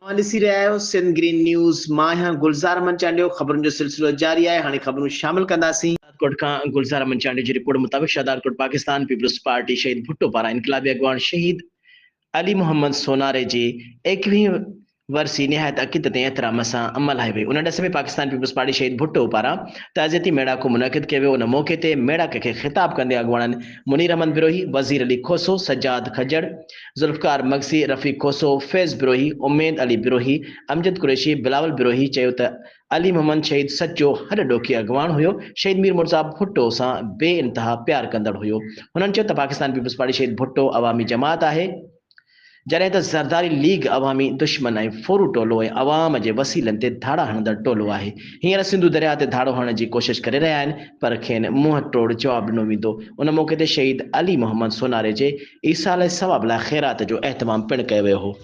ॾिसी रहिया आहियो सिंध ग्रीन न्यूज़। मां आहियां गुलज़ार मंचालियो। ख़बरुनि जो सिलसिलो जारी आहे। हाणे ख़बरूं शामिल कंदासीं। शादादकोट खां गुलज़ार मंचालियो जी रिपोर्ट मुताबिक़ शादादकोट पाकिस्तान पीपल्स पार्टी शहीद भुट्टो पारां इनकलाबी अॻवान शहीद अली मोहम्मद सोनारे जी 21वीं वरसी निहायत अक़ीदत ऐं एहतराम सां मल्हाई वई। उन ॾिस में पाकिस्तान पीपल्स पार्टी शहीद भुट्टो पारां ताज़ियती मेड़ाको मुनक़िद कयो वियो। उन मौक़े ते मेड़ाके खे ख़िताब कंदे अॻवाननि मुनीर अहमद बिरोही, वज़ीर अली खोसो, सज्जाद खजड़, ज़ुल्फ़कार मगसी, रफ़ीक खोसो, फैज़ बिरोही, उम्मेद अली बिरोही, अमजद कुरैशी, बिलावल बिरोही चयो त अली मोहम्मद शहीद सचो हॾ ॾोखी अॻवान हुयो। शहीद मीर मुर्ज़ा भुट्टो सां बेइंतिहा प्यार कंदड़ हुयो। हुननि चयो त पाकिस्तान पीपल्स पार्टी शहीद भुट्टो अवामी जमात आहे, जॾहिं त ज़रदारी लीग अवामी दुश्मन ऐं फोरू टोलो ऐं अवाम जे वसीलनि ते धाड़ा हणंदड़ टोलो आहे। हींअर सिंधु दरिया ते धाड़ो हणण जी कोशिश करे रहिया आहिनि, पर खेनि मुंहुं तोड़ जवाबु ॾिनो वेंदो। उन मौक़े ते शहीद अली मोहम्मद सोनारे जे ईसाल सवाब लाइ ख़ैरात जो एहतमाम पिणु कयो वियो हो।